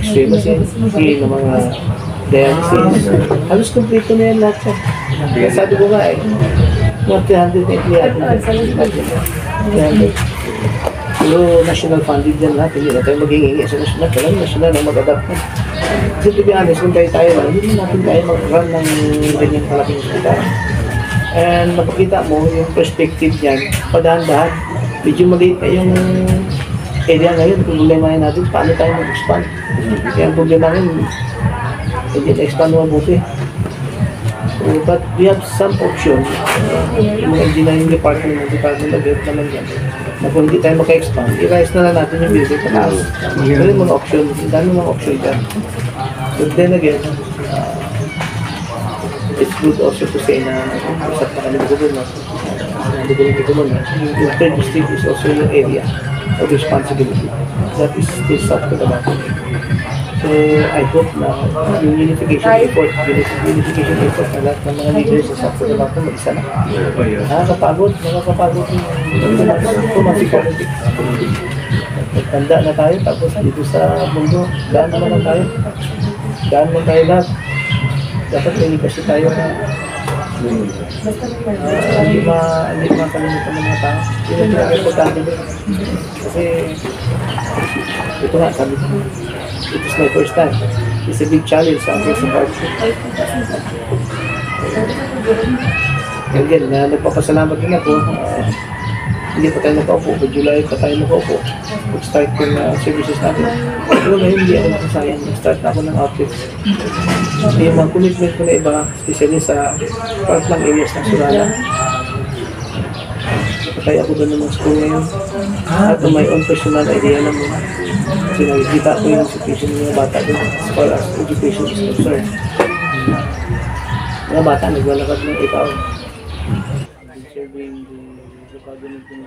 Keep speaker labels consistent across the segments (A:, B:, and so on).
A: X-ray machine, ng mga dialysis. Halos kompleto na yan lahat siya. Kaya sabi ko nga mga 300. Pero national funded yan lahat. Hindi na tayo maghihingi sa national. Kailan national na mag-adapt na. Kasi to be honest, kung tayo lang, hindi natin tayo mag-run ng ganyang kalaking hospital. And mapakita mo yung perspective niyan, padahan-dahan. Medyo maliit na yung area ngayon, problemahin natin paano tayo mag-expand. Kaya ang problema ngayon, hindi na-expand mo mabuti. But we have some options. Yung engineering department of Health naman yan. Na kung hindi tayo maka-expand, i-rise na lang natin yung building sa taas. Pero yung mga option, dami mga option dyan. But then again, it's good also to say na usap na kami ng gobernador. Yung third district is also yung area of responsibility. That is still South Cotabato. So I hope na yung unification effort na lahat ng mga leaders sa South Cotabato mag-isa na. Nakakapagod yung pumasik politics. Tanda na tayo, tapos dito sa mundo, daan naman tayo lahat. Dapat may kasi tayo na hindi makalimutan ng mga tao. Yun ang importante din. Kasi ito nga, sabi ko, it is my first time. It's a big challenge sa akin sa partnership. And again, nagpapasalamat din ako. Hindi pa tayo nakaupo. July pa tayo nakaupo. Mag-start yung services natin. Pero ngayon hindi ako nakasayang. Nag-start na ako ng outfits. Yung mga commitment ko na iba, especially sa park-lang areas ng Surala. Kaya ako doon ng school ngayon. At my own personal idea lang muna. Kasi nakikita ko yung situation ng mga bata doon as far as education is concerned. Mga bata naglalakad ng 8 hours. Serving the cabinet in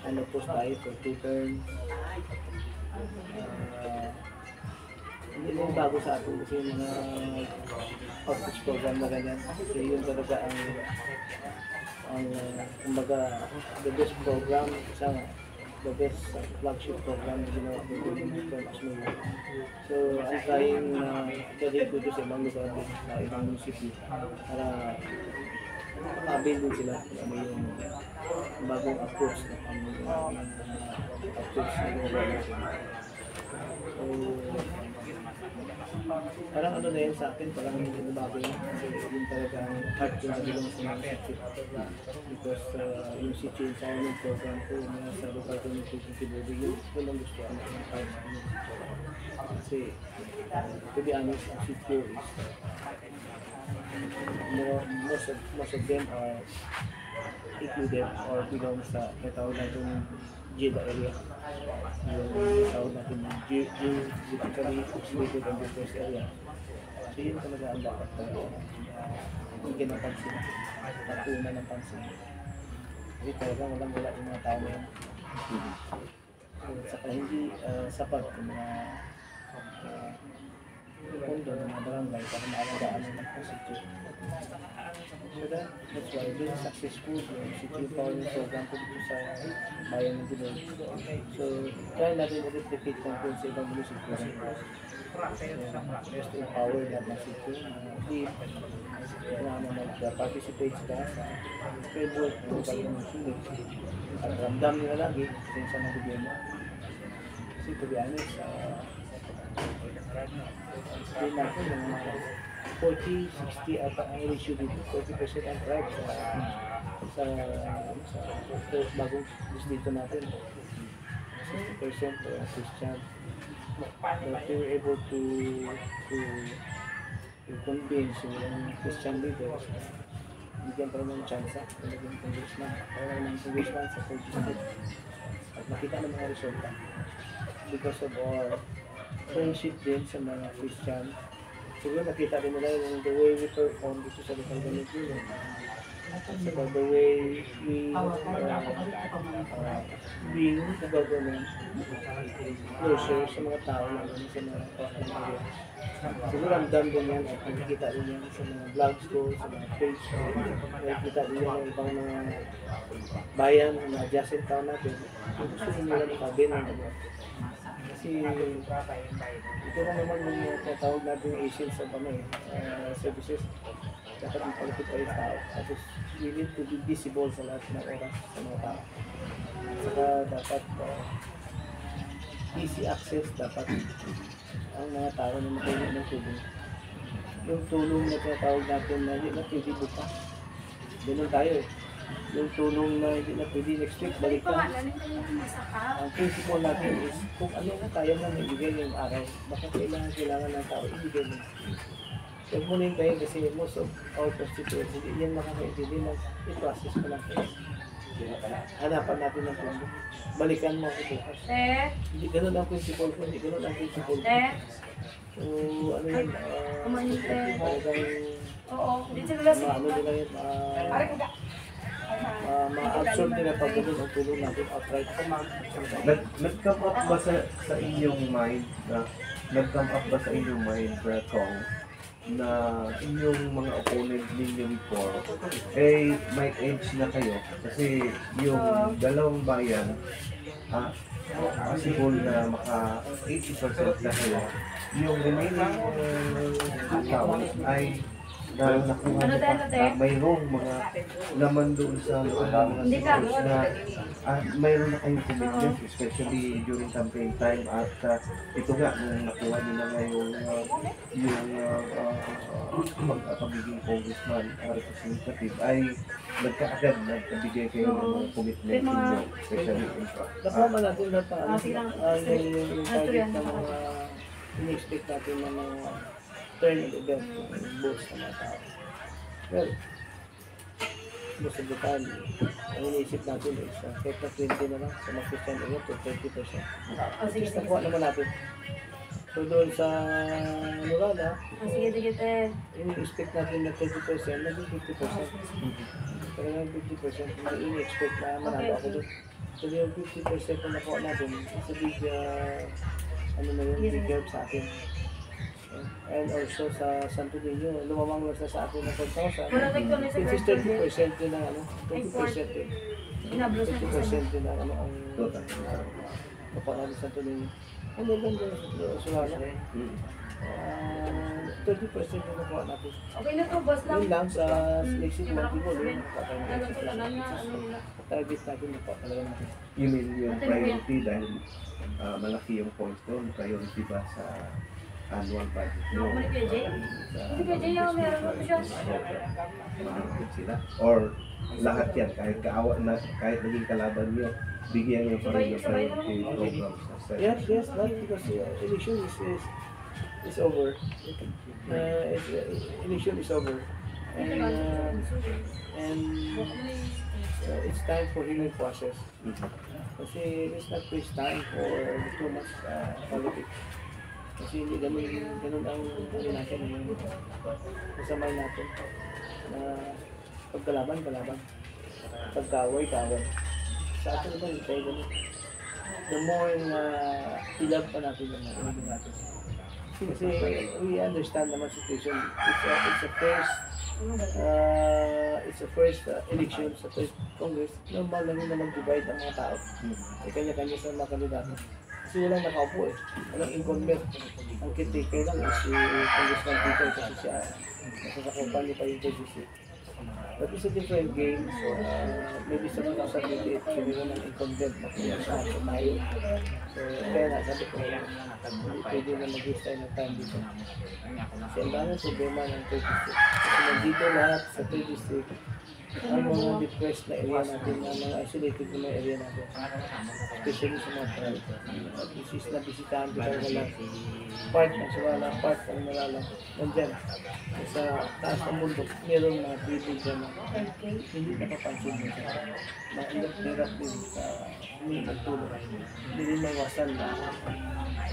A: ano post tayo for 2 terms. Hindi lang bago sa atin kasi yung mga outreach program na ganyan. Kasi yun talaga ang kumbaga the best program, the best flagship program na ginawa ko yung term as well. So I'm trying na i-relate ko sa ibang lugar sa ibang municipio para makabil din sila kung ano yung bagong approach na approach na ginawa natin. So parang ano na yun sa akin, parang hindi na bago yun kasi yun talaga ang heart ko na bilang sa mga city because yung city empowerment program ko mga sa local community building yun lang gusto ko ng part sa amin kasi to be honest, ang city is most of them are included or belong sa katawag natin JEDA area. Yung tawag natin geographically isolated and diverse area. So yun talaga ang dapat hindi napansin. Natuna ng pansin. Kasi talaga wala yung mga tao na yun. So saka hindi sapat yung mga pondo ng mga barangay para maalagaan ng positiyo. So that's why very successful yung city empowerment program ko dito sa bayan ng Pinoy. So try natin i-replicate kung sa ibang munisipyo. Just to empower that munisipyo. Kailangan mag-participate ka sa framework ng bagong munisipyo. At ramdam nila lagi din sa mga gobyerno. Kasi to be honest, din natin yung 40-60 at ang ratio dito, 40% ang tribe sa bagong distrito natin. 60% Christian. But we were able to convince yung Christian leaders bigyan pa rin ng chance kung naging congressman. Kaya ng congressman sa 4th district. At nakita ng mga resulta because of our friendship din sa mga Christian. Siguro nakita rin nila yung the way we perform dito sa local government unit. So the way we being the government closer sa mga tao namin sa mga area. Siguro ang dam din yan at nakikita rin yan sa mga vlogs ko, sa mga page ko. Nakikita rin yan ng ibang mga bayan, mga adjacent town natin. Kung gusto nila makabi ng ano. Kasi ito na naman yung tatawag natin yung Asian sa services. Dapat ipalipit pa yung tao. Tapos we need to be visible sa lahat ng oras sa mga tao. Saka dapat easy access dapat ang mga tao na makainit ng tulong. Yung tulong na tinatawag natin na hindi na pwede bukas. Ganun tayo eh. Yung tulong na hindi na pwede next week, balik ka. Ang principle natin is kung ano na kaya mo ibigay yung araw, baka kailangan ng tao, ibigay mo. Huwag mo na kayo kasi most of our constituents, hindi yan makakaintindi na i-process ko lang kayo. Hanapan natin ng tulong. Balikan mo ako bukas. Hindi ganun ang principle ko, hindi ganun ang principle ko. So, ano yun, ano nila yun, ma-absorb nila pag ang tulong natin outright.
B: Nag-come up ba sa inyong mind Kong, na inyong mga opponent ninyo before may age na kayo kasi yung dalawang bayan possible na maka 80% na kayo, yung remaining account ay nakuha na mayroong mga laman doon sa loob ng mga stores na mayroon na kayong commitment, especially during campaign time at ito nga, nung nakuha nyo na nga yung pagiging congressman representative ay nagkabigay kayo ng mga commitment ninyo, especially in fact.
A: Nakama natin na yung target ng mga in-expect natin ng mga turn of event ng boats ng mga tao. Well, most of the time, ang iniisip natin is kahit na 20 na lang sa mga Christian area to 30%. At least nakuha naman natin. So doon sa Nurada, ini-expect natin na 30%, naging 50%. Pero yung 50%, hindi ini-expect na manalo ako doon. So yung 50% na nakuha natin, it's a big, big help sa atin. And also sa Santo Niño, lumamang lang sa atin ng 4,000. Which is 30% din ng 20% din. 20% din ng ang nakuha natin sa Santo Niño. And then sa Sulana, 30% din nakuha natin.
C: Okay na to, boss lang.
A: Yun lang sa next week, Montigo, target natin nakuha talaga natin.
B: You mean yung priority dahil malaki yung points doon, priority ba sa annual budget nyo?
C: Hindi ka Jay, meron mo siya.
B: Sila? Or lahat yan, kahit naging kalaban nyo, bigyan nyo pa rin yung priority programs?
A: Yes, not because election is over. Election is over. And it's time for healing process. Kasi let's not waste time for too much politics. Kasi hindi ganun ang natin, yung kasamay natin na pagkalaban, pagkaway. Sa atin naman, tayo ganun. The more ilab pa natin yung mga natin. Kasi we understand naman situation. It's a first election sa first Congress. Normal lang yun na mag-divide ang mga tao. Kanya-kanya sa mga kandidato. Kasi walang nakaupo eh. Walang incumbent. Ang caretaker lang is si Congressman Peter kasi siya nasasakupan niya pa yung position. But it's a different game. So, maybe sa 2028, siguro ng incumbent makuha siya sa tayo. So, kaya na, sabi ko, pwede na mag-use tayo ng time dito. Kasi ang dami problema ng 3 district. Kasi nandito lahat sa 3 district, ang mga depressed na area natin, ang mga isolated na area natin. Especially sa mga tribe. This is na bisitahan ko tayo wala. Part ng Suwala, part ng Malala. Nandyan. Sa taas ng bundok, mayroong mga people dyan na hindi napapansin mo sa mahirap din sa humingi tulong. Hindi rin mawasan na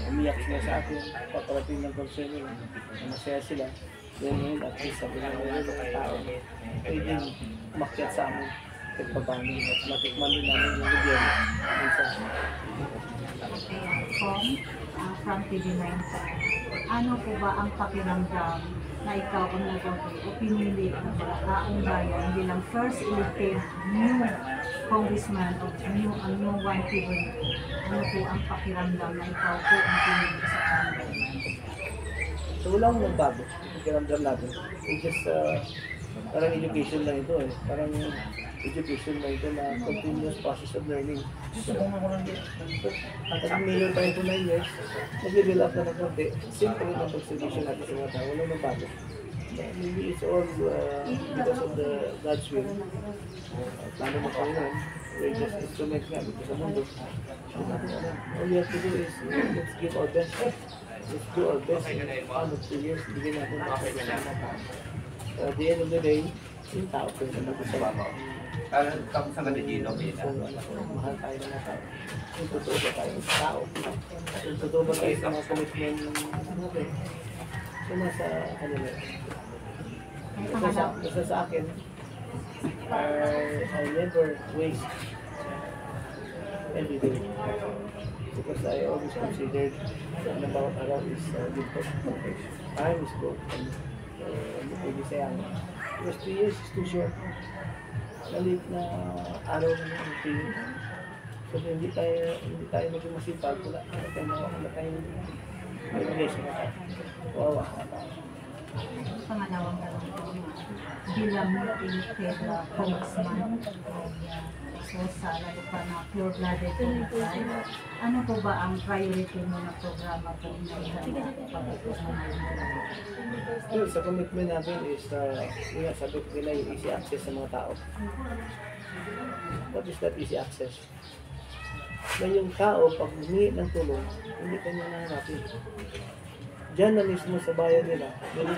A: umiyak sila sa atin, paparating ng concern nila, masaya sila. Yan yun, at least sabi na ngayon ng tao, pwedeng umakyat sa amin kahit papaano at matikman din namin yung gobyerno. Minsan.
D: From TV9. Ano po ba ang pakiramdam na ikaw ang nagawin o pinili ng mga taong bayan bilang first elected new congressman o ang new one people? Ano po ang pakiramdam na ikaw po ang pinili sa kanila?
A: So wala akong nagbago, pakiramdam natin. It's just parang education lang ito eh. Parang education lang ito na continuous process of learning. At mayor tayo for 9 years, nag-level up na ng konti. Simple rin ang pag-solution natin sa mga tao. Wala nagbago. Maybe it's all because of the God's will. Plano mo pa rin. We're just instruments nga dito sa mundo. All we have to do is let's give our best. Let's do our best. Ano 2 years, bigyan natin ang best sa mga tao. At the end of the day, yung tao ko yung nag-usama.
B: Tapos ang ganito,
A: Mahal tayo ng mga tao. Kung totoo ba tayo sa tao. Kung totoo ba tayo sa mga commitment natin. So nasa ano na. Basta sa akin, I never waste every day. Because I always considered na bawat araw is good. Time is good. Hindi pwede sayang. Because 2 years is too short. Nalit na araw na ng team. So hindi tayo maging masipag. Wala tayong relation na tayo. Wawa na tayo.
D: Pangalawang tanong po, bilang elected congressman so sa lalo pa na pure-blooded congressman, ano po ba ang priority mo na programa po na pagkakos mo na
A: Well, sa commitment natin is, yung sabi ko nila yung easy access sa mga tao. What is that easy access? Na yung tao, pag humingi ng tulong, hindi kanya nahanapin. Diyan na mismo sa bayan nila, meron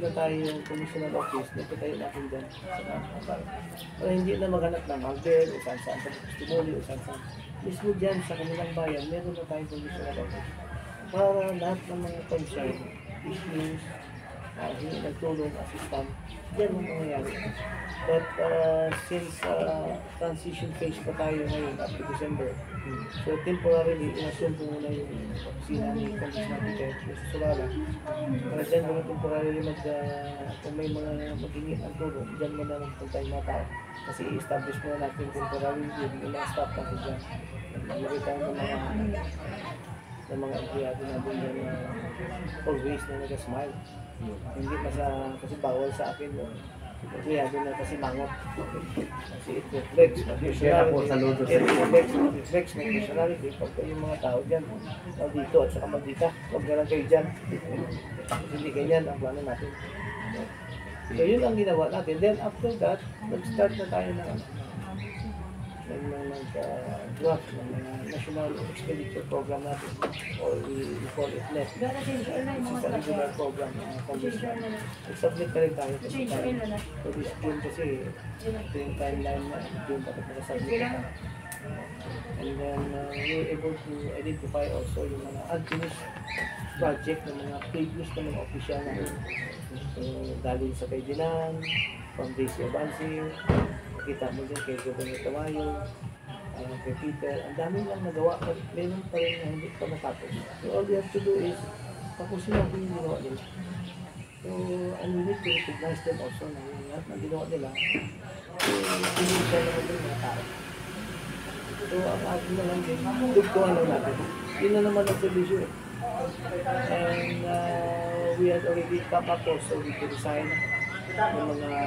A: na tayong commissioner office, dito tayo natin dyan. Para hindi na maghanap ng hardware, o saan-saan sa testimony, o saan-saan. Mismo dyan sa kanilang bayan, meron na tayong commissioner office. Para lahat ng mga concern, issues, hindi nagtulong, assistant, dyan ang mangyayari. But since transition phase pa tayo ngayon up to December, so temporarily, inassume ko muna yung opisina ni Congressman Peter Solana. Para dyan mga temporarily kung may mga mag-ingit ang tulong, dyan muna magpunta yung mga tao. Kasi i-establish muna natin temporarily yung mga staff natin dyan. Lagay tayo ng mga empleyado natin dyan na always na nag-smile. Hindi kasi bawal sa akin yun. Empleyado na kasi mangot. Kasi it reflects na personality. Pagka yung mga tao dyan, dito at saka magdita, huwag na lang kayo dyan. Hindi ganyan ang plano natin. So yun ang ginawa natin. Then after that, nag-start na tayo ng draft ng National Expenditure Program natin, or we call it NEP. It's a regular program ng Congressman. Nag-submit na rin tayo kasi tayo. So this June kasi, ito yung timeline na June dapat nag-submit na. And then we were able to identify also yung mga unfinished project ng mga previous na mga opisyal natin. So galing sa Kaidinan, from Daisy Abansing, kita mo din kay Governor Tamayo, kay Peter, ang dami lang nagawa, but meron pa rin na hindi pa natapos. So all we have to do is, tapusin natin yung ginawa nila. So, and we need to recognize them also na yung lahat na ginawa nila, pinunta naman din mga tao. So, ang atin na lang din, dugtuhan lang natin. Yun na naman ang solution. And we had already come up also with the design ng mga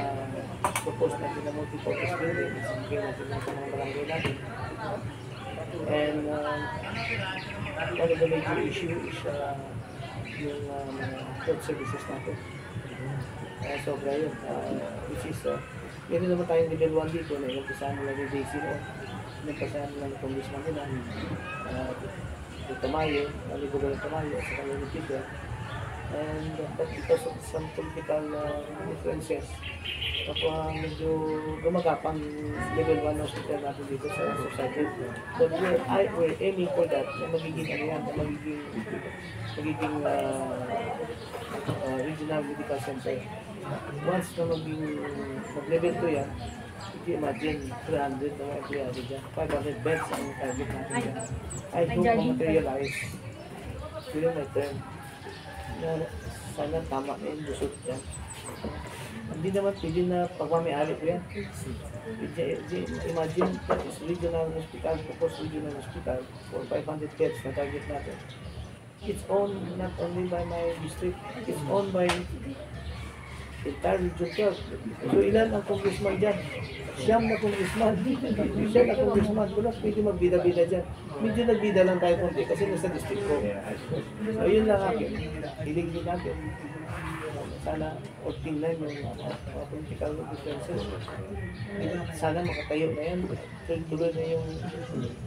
A: propose natin na multi-purpose building, isang natin ng mga barangay natin. And one of the major issue is yung mga health services natin. Sobra yun. Which is, meron naman tayong level 1 dito na inumpisahan nila ni Daisy noon. Inumpisahan nila ng congressman nila. Ni Tamayo, ni Governor Tamayo, at saka ni Peter. And but because of some political differences, medyo gumagapang level 1 hospital natin dito sa society. But we're aiming for that, na magiging ano yan, na magiging regional medical center. Once na mag-level 2 yan, if you imagine 300 na empleyado dyan, 500 beds ang target natin dyan. I hope ma-materialize during my term. Na sana tama na yung lusot dyan. Hindi naman pwede na pagmamay-ari ko yan. Imagine that is regional hospital, proposed regional hospital for 500 beds na target natin. It's owned not only by my district, it's owned by entire region 12. So ilan ang congressman dyan? Siyam na congressman. Siyam na congressman. Wala pwede magbida-bida dyan. Medyo nagbida lang tayo konti kasi nasa district ko. So yun lang akin. Hilig din natin. Sana o tingnan yung political differences. Sana makatayo na yan. Tuloy na yung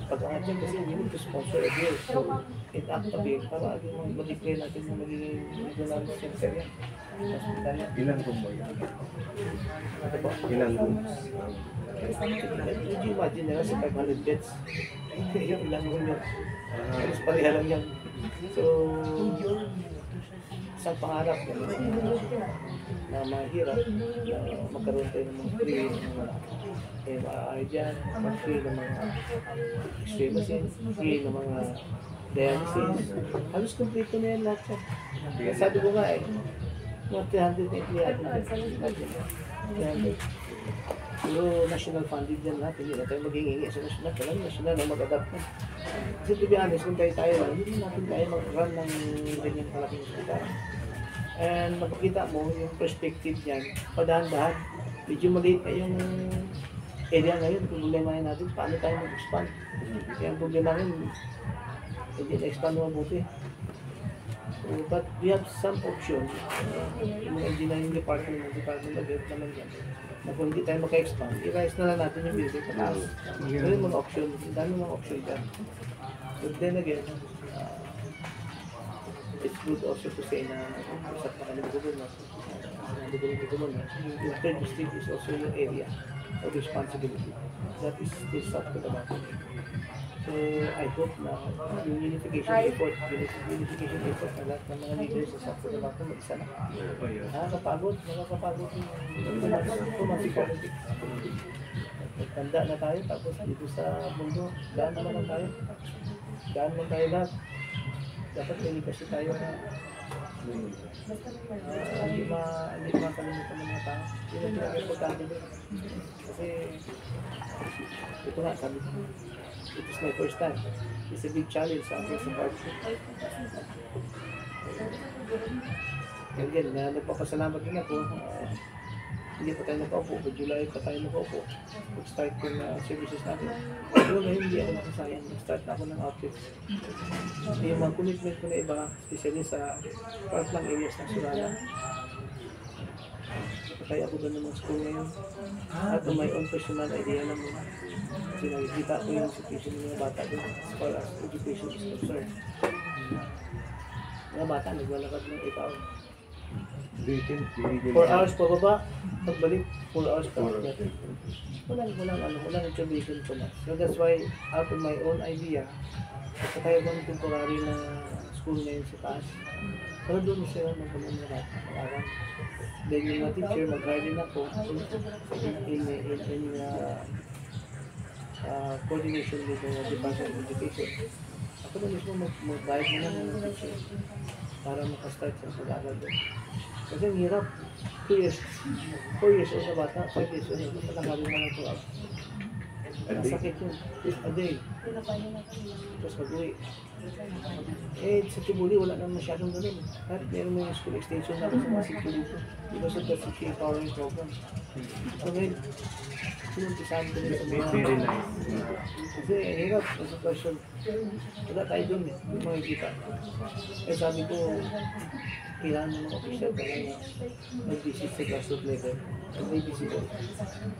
A: pag-angat yan kasi we need to sponsor a bill. So it act a bill para mag-declare natin na magiging regional center yan.
B: Ilan room mo yan? Ilan rooms?
A: Would you imagine na sa 500 beds? Ilang room yun? Alis pareha lang yan. So, isang pangarap na mahirap na magkaroon tayo ng mga free ng mga MRI dyan, free ng mga x-ray machines, free ng mga dialysis. Halos kompleto na yan lahat. Kaya sabi ko nga mga 380 yan. 300. Pero national funded yan lahat, hindi na tayo maghingi sa national. Kailangan national na mag-adapt na. Kasi to be honest, kung tayo lang, hindi natin tayo mag-run ng ganyan kalaking hospital. And mapakita mo yung perspective niyan, padahan-dahan. Medyo maliit na yung area ngayon, problemahin natin, paano tayo mag-expand. Kaya ang problema ngayon, hindi na-expand mo mabuti. But we have some options. Yung engineering department of Health naman yan. Na kung hindi tayo maka-expand, i-rise na lang natin yung building pataas. So yung mga option, dami mga option dyan. But then again, it's good also to say na usap na kami gobernador. Yung third district is also yung area of responsibility. That is still South Cotabato. So I hope na yung unification effort na lahat ng mga leaders sa South Cotabato mag-isa na. Nakakapagod yung tumating politics. Tanda na tayo, tapos dito sa mundo, daan naman lang tayo. Daan lang tayo lahat. Dapat may kasi tayo na hindi makalimutan ng mga tao. Yun ang importante din. Kasi ito nga, sabi ko, it is my first time. It's a big challenge sa akin sa party. And again, nagpapasalamat din ako. Hindi pa tayo nakaupo, but July pa tayo nakaupo. Mag-start yung services natin. Pero ngayon hindi ako nakasayang. Mag-start na ako ng outfit. Yung mga commitment ko na iba, especially sa frontline areas ng Surala. Kaya ako doon ng school ngayon. At my own personal idea lang muna. Kasi nakikita ko yung situation ng mga bata doon as far as education is concerned. Mga bata, naglalakad ng 8 hours. 4 hours pababa, pagbalik, 4 hours pababa. Walang introduction ko na. So that's why, out of my own idea, tayo ba ng temporary na school ngayon sa taas. Pero doon sila mag-araw. Then yung mga teacher, mag-hire din ako in coordination with the Department of Education. Ako na mismo mag-guide mo na ng teacher para makastart sa pag-aaral doon. Kasi ang hirap. 4 years old na bata, 5 years old na patanggalin mo ng 2 hours. Nasakit yun. A day. Tapos mag-uwi. Sa Tibuli, wala nang masyadong ganun. At meron mo yung school extension na sa mga Tibuli dito. Because of the city empowering program. So ngayon, sinuntisahan ko nila sa mga.
B: Very nice.
A: Kasi hirap sa sitwasyon. Wala tayo dun eh. Yung makikita. Kaya sabi ko, kailangan ng mga official talaga mag-visit sa grassroots level. May visit.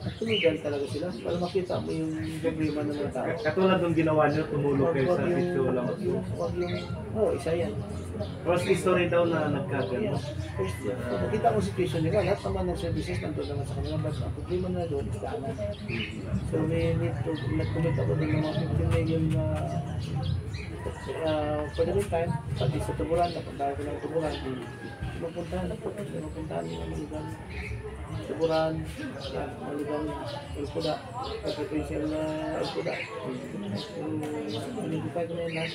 A: At tumigan talaga sila para makita mo yung problema ng mga tao.
B: Katulad ng ginawa niyo, tumulong kayo sa ito lang.
A: Isa yan.
B: First history daw na nagkagano.
A: First, kung makita mo situation nila, lahat naman ng services nandun naman sa kanila, but ang problema na doon is daanan. So we need to, nag-commit ako din ng mga 15 million na for the meantime, pati sa tuburan, napuntahan ko ng tuburan, mapuntahan yung mga lugar. Tuburan, yan, mga lugar, Elpuda, Presidential Elpuda. Identify ko na yun lahat.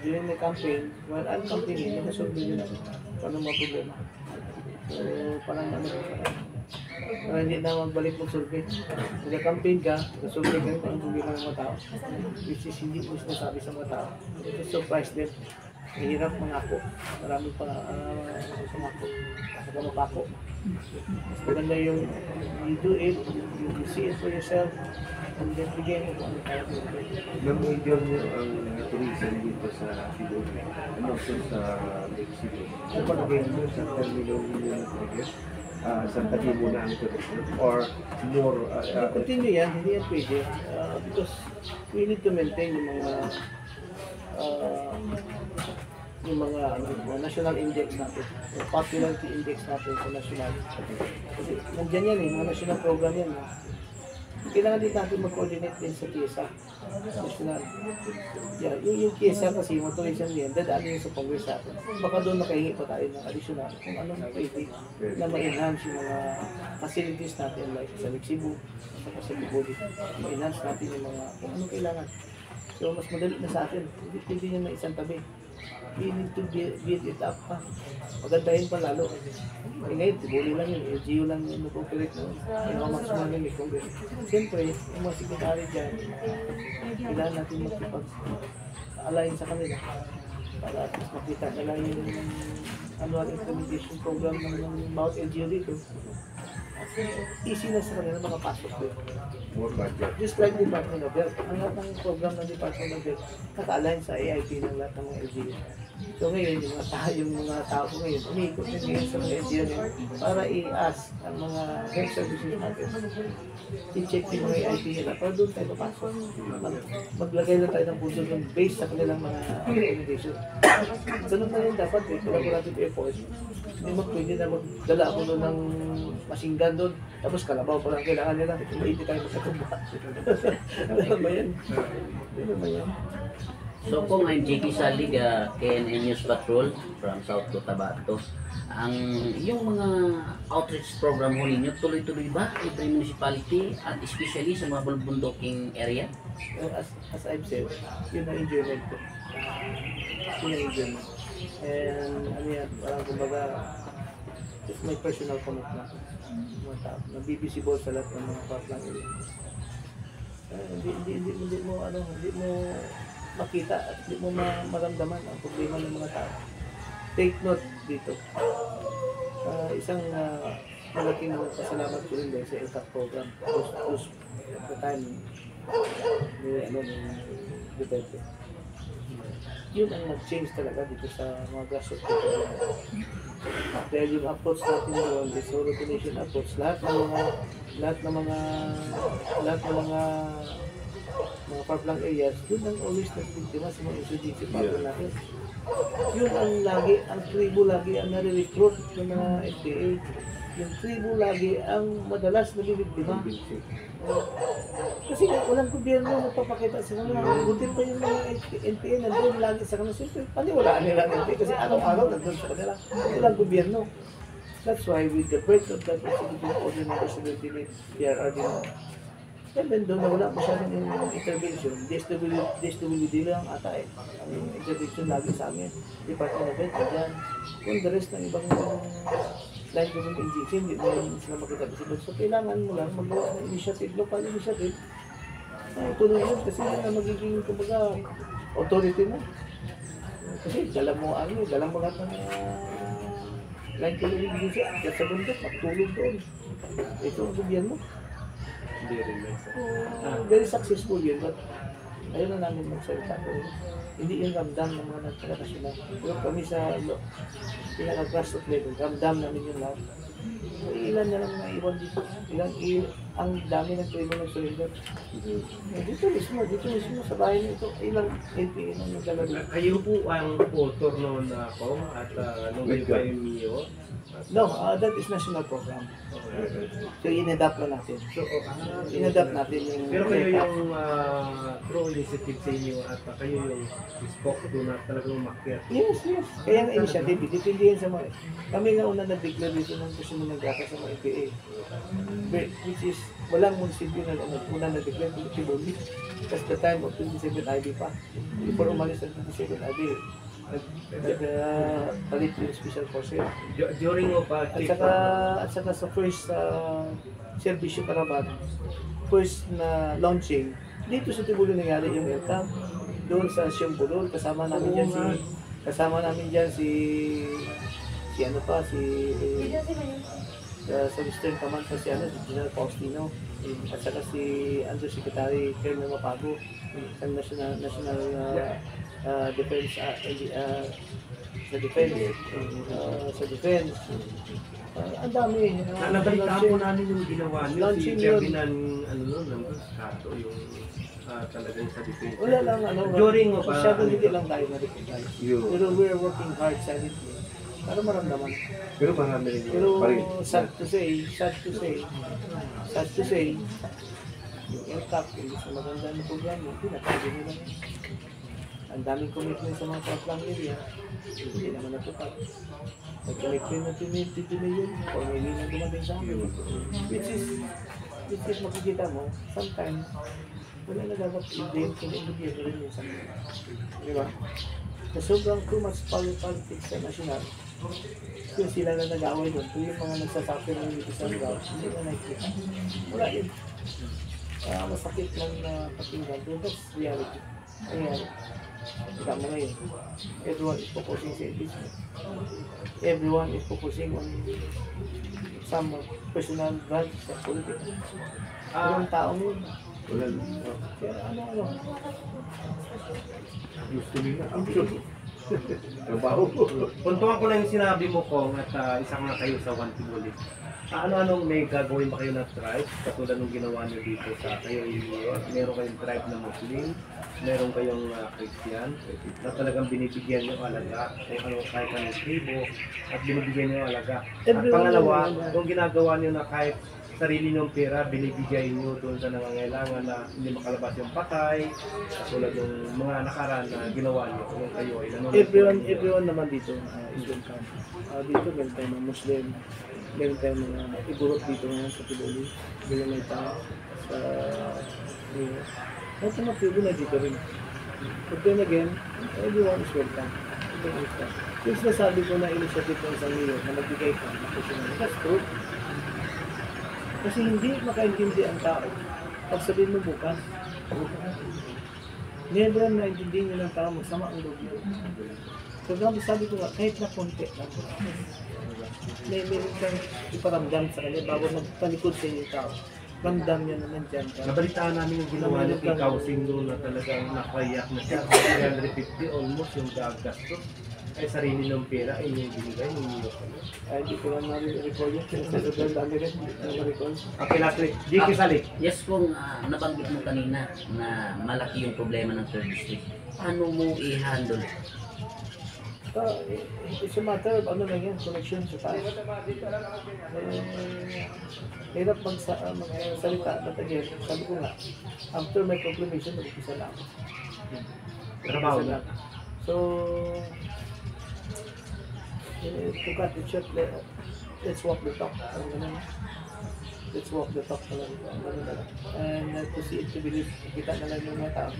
A: During the campaign, while I'm campaigning, nakasolve din yun paano mga problema. So, parang para hindi na magbalik ng survey. Nag-campaign ka, nag-survey ka rin ang problema ng mga tao. Which is hindi mo sinasabi sa mga tao. It is surprise them. Mahirap mangako. Marami pa sumako. Saka mapako. Mas maganda yung you do it, you see it for yourself, and then bigyan mo kung ano kaya mo.
B: Ilang million ang tourism dito sa Cebu. Ano so sa Lake Cebu. Ano pa naging mo sa 10 million sa tabi mo na ang tourism or more?
A: Continue yan, hindi yan pwede. Because we need to maintain yung mga national index natin, yung popularity index natin sa national. Kasi nandiyan yan mga national program yan. Kailangan din natin mag-coordinate din sa TIESA. National. Yeah, yung TIESA kasi yung tourism yan, dadaan yun sa Congress natin. Baka doon makahingi pa tayo ng additional kung anong pwede na ma-enhance yung mga facilities natin like sa Lake Cebu, sa Liboli. Ma-enhance natin yung mga kung anong kailangan. So mas madali na sa atin. Hindi pwede nyo na isang tabi. We need to build it up pa. Magandahin pa lalo. Ngayon, tibuli lang yun. LGU lang yung nag-operate mo. Yung mga maximum yung Congress. Siyempre, yung mga secretary dyan, kailangan natin makipag-align sa kanila. Para at least makita nila yung annual implementation program ng bawat LGU dito. Easy na sa kanila makapasok doon.
B: More budget.
A: Just like Department of Health, ang lahat ng program ng Department of Health naka-align sa AIP ng lahat ng mga LGU. So ngayon, yung mga tao ko ngayon, umiikot na ngayon sa mga LGU para i-ask ang mga health services natin. I-check yung mga AIP nila para doon tayo papasok. Maglagay na tayo ng puso doon based sa kanilang mga recommendation. Ganun na yun dapat collaborative effort. Hindi mo pwede na magdala ako doon ng machine gun doon, tapos kalabaw pa lang kailangan nila. Hindi tayo magkatumba. Ano ba yan? Ano ba yan?
E: So kung I'm JP Salig, KNN News Patrol from South Cotabato, ang yung mga outreach program ho ninyo, tuloy-tuloy ba ito yung municipality at especially sa mga bulbundoking area?
A: As I've said, yun ang enjoyment ko. Yun ang enjoyment. And ano yan, parang kumbaga, it's my personal commitment. Mga tao, nabibisible sa lahat ng mga part-lang area. Hindi mo makita at hindi mo maramdaman ang problema ng mga tao. Take note dito. Isang malaking pasalamat ko rin sa ELCAP program. Those at the time ni Duterte. Yun ang nag-change talaga dito sa mga grassroots program. Dahil yung approach natin doon, the solo donation approach, lahat ng mga far-flung areas, yun ang always nagbibigtima sa mga insurgency partner natin. Yun ang lagi, ang tribo lagi ang nare-recruit ng mga FTA. Yung tribo lagi ang madalas nabibigtima. Kasi walang gobyerno nagpapakita sa kanila. Buti pa yung mga NPA nandun lagi sa kanila. Siyempre, paniwalaan nila ang NPA kasi araw-araw nandun sa kanila. Walang gobyerno. That's why with the birth of that executive order ng President PRRD now, and then doon na wala masyadong intervention. DSWD lang ata ang intervention lagi sa amin. Department of Health, dyan. Kung the rest ng ibang line government agency, hindi mo sila makita. So kailangan mo lang magawa ng initiative, local initiative. Tuloy yun kasi yun na magiging kumbaga authority mo. Kasi dala mo mga line government agency, at sa bundok, magtulog doon. Ito ang gobyerno. Very successful yun, but ayun na namin magsalita ko. Hindi yung ramdam ng mga nagkakasyon. Pero kami sa pinaka-grassroots level, ramdam namin yung lahat. Ilan na lang naiwan dito. Ang dami ng tuwing ng surrender. Dito mismo sa bahay nito. Ilang LPA na nagdala dito.
F: Kayo po ang author noon na ako at nung kayo pa yung Mio.
A: No, that is national program. So, in-adapt na natin.
F: So,
A: In-adapt natin yung...
F: pero kayo yung true initiative sa inyo at kayo yung spoke doon na talagang umakyat.
A: Yes. Kaya ang initiative, depende yan sa mga... Kami nga una nag-declare dito ng gusto mo nag-data sa mga EPA. Which is, walang munisipyo na una nag-declare kung Tibuli. That's the time of 27 IB pa. Before umalis ang 27 IB, palit yung special forces.
F: During of
A: At saka sa first servisyo karabat, first na launching, dito sa Tibuli nangyari yung aircam. Doon sa Siyambulol, kasama namin dyan si sa Western Command sa si General Faustino, at saka si Undersecretary Colonel Mapago sa National Defense sa defense. Ang dami.
F: Nabalitaan po namin yung ginawa niyo, si
A: Launching yun.
F: Ferdinand, nandun, Kato, yung talagang sa defense.
A: Wala lang,
F: During of,
A: masyado hindi lang tayo na-recognize. Pero we're working hard silently para maramdaman.
B: Pero marami rin
A: Pero
B: pa rin.
A: sad to say, yung LCAP, yung sa maganda na programa, pinatago nila yun. Ang daming commitment sa mga frontline area, hindi naman natupad. Nag-commitment na 2 million, 4 million na dumating sa amin. Which is makikita mo, sometimes, wala na dapat i-blame kung hindi rin yung sa mga. Di ba? Na sobrang too much politics sa national, kung sila na nag-away doon, kung yung mga nagsasakit na dito sa lugar, hindi na nakikita. Wala yun. Masakit lang na pakinggan, but that's reality. Ayan, tama ngayon. Everyone is focusing sa impeachment. Everyone is focusing on some personal branch sa politics. Pero ang taong yun,
B: Wala.
A: kaya ano.
B: Gusto nila. Ang sure. Trabaho.
F: Puntuan ko lang yung sinabi mo, Kong, at isa nga kayo sa One Tibuli. Ano-anong may gagawin ba kayo na tribe? Katulad ng ginawa niyo dito sa kayo, meron kayong tribe na Muslim, meron kayong Christian, na talagang binibigyan niyo alaga, kahit anong tribo, at binibigyan niyo alaga. At pangalawa, yung ginagawa niyo na kahit sarili niyong pera, binibigay niyo doon sa nangangailangan na hindi makalabas yung patay, katulad ng mga nakaraan na ginawa niyo kung kayo ay nanonood.
A: Everyone naman dito is welcome. Dito meron tayong mga Muslim, meron tayong mga igurot dito ngayon sa Tibuli, bilang may tao sa lahat ng mga tribo na dito rin. But then again, everyone is welcome. Yung sinasabi ko na initiative ng isang mayor na magbigay ka, that's true. Kasi hindi makaintindi ang tao. Pag sabihin mo bukas, never naintindihin nyo ng tao, magsama ang loob nyo. So, sabi ko nga, kahit na konti lang. Meron kang iparamdam sa kanya bago magtalikod sa inyo tao. Ramdam niya na nandyan ka.
F: Nabalitaan namin yung ginawa niyo kay Kausing doon na talagang nakayak na siya. 350 almost yung gagastos. Ay sarili ng pera ay yung binigay ng mga kayo.
A: Ay, di ko lang na-recall yun. Sa sobrang dami rin, na-recall.
F: Okay, Latrik. Jiki Salik.
E: Yes, kung nabanggit mo kanina na malaki yung problema ng third district, ano mo i-handle?
A: It's a matter of connection sa tayo. Hirap magsalita, but again, sabi ko nga, after my proclamation, mag-upisa lang.
F: Trabaho na.
A: So, to cut it short, let's walk the talk. Let's walk the talk. And to see it, to believe, kita na lang yung mga tao.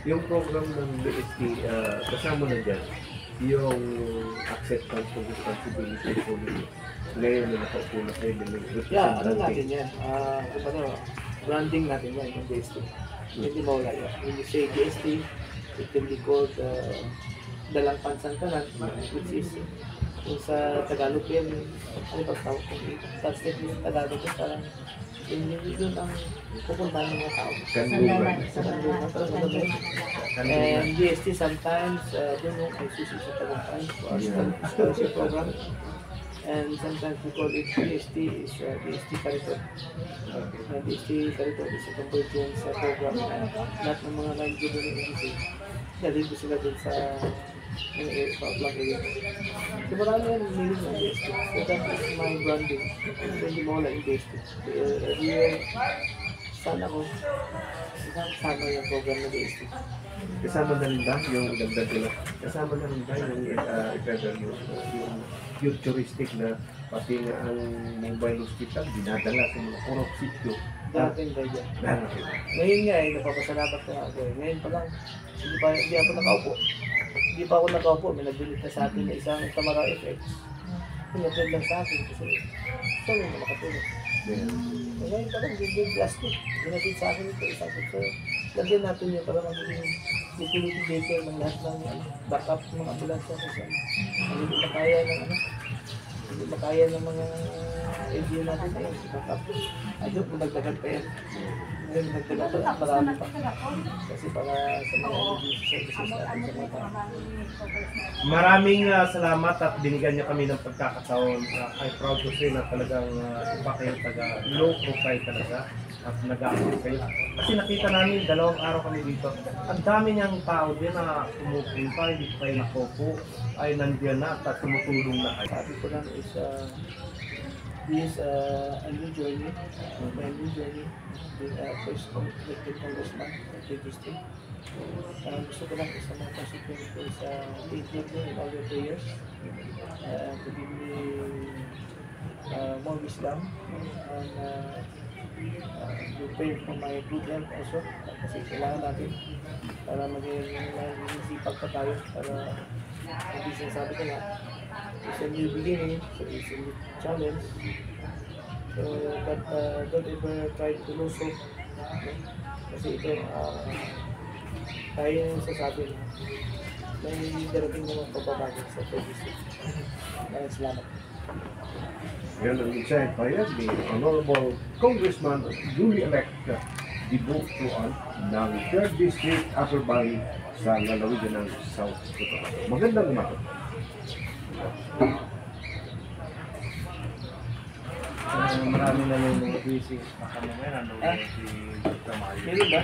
B: Yung program ng BST, kasama na dyan, yung acceptance of responsibility po ninyo. Ngayon na nakaupo na kayo ng
A: Yeah, ano natin yan? Branding natin yan, yung BST. Hindi mawala yan. When you say BST, it can be called Dalang Pansantanan, which is kung sa Tagalog yan, ano ba tawag kung translate mo sa Tagalog yan, parang yun ang pupuntahan ng mga tao. Sa kanlunan. And BST sometimes, don't know, may susi sa Tagalog for our scholarship program. And sometimes we call it DST, is DST Cariton. DST Cariton is a convergence program na lahat ng mga nag-join ng EDC. Dali ko sila dun sa public area. So marami yan meaning ng DST. So that is my branding. So hindi mo wala yung DST. Every year, sana ko, sama yung program ng DST.
B: Kasama na rin ba yung dagdag nila? Kasama na rin ba yung yung futuristic na pati nga ang mobile hospital dinadala sa mga purok sityo?
A: Darating ba dyan?
B: Darating.
A: Ngayon nga napapasalamat na ako Ngayon pa lang, hindi ako nakaupo. Hindi pa ako nakaupo, may nag-delete na sa akin na isang Tamara FX. Pinatid lang sa akin kasi sorry na makatulog. Ngayon pa lang, yung plastic. Pinatid sa akin ito, isang ito. Lagyan natin yun para magiging utility vehicle ng lahat ng backup ng mga ambulansya kasi hindi makaya ng hindi makaya ng mga LGU natin na yun, backup. Ayun, magdagdagan pa yan. Ngayon, magdagdagan pa, marami pa. Kasi para sa mga LGU services natin sa mga tao.
F: Maraming salamat at binigyan niyo kami ng pagkakataon. I'm proud to say na talagang iba kayong taga low profile talaga at nag-aakit kayo. Kasi nakita namin, 2 araw kami dito. Ang dami niyang tao din na pumupunta, hindi kayo nakopo, ay nandiyan na at tumutulong na kayo.
A: Sabi ko lang is this a new journey, my new journey with first elected congressman of the district. Gusto ko lang sa mga constituents ko is take me in all your prayers to give me more wisdom and you pray for my good health also kasi kailangan natin para maging sipag pa tayo para hindi sinasabi ko nga it's a new beginning, so it's a new challenge. So, but don't ever try to lose hope. Okay? Kasi ito, tayo yung sasabi na may darating naman pagbabago sa services. Maraming salamat.
B: Yan ang mensahe payag ni Honorable Congressman duly elect Dibu Tuan ng 3rd District Upper Valley sa lalawigan ng South Cotabato. Magandang umaga.
F: Marami na yung mga busy. Baka mamaya nanonood si Dr. Mario.
A: Meron ba?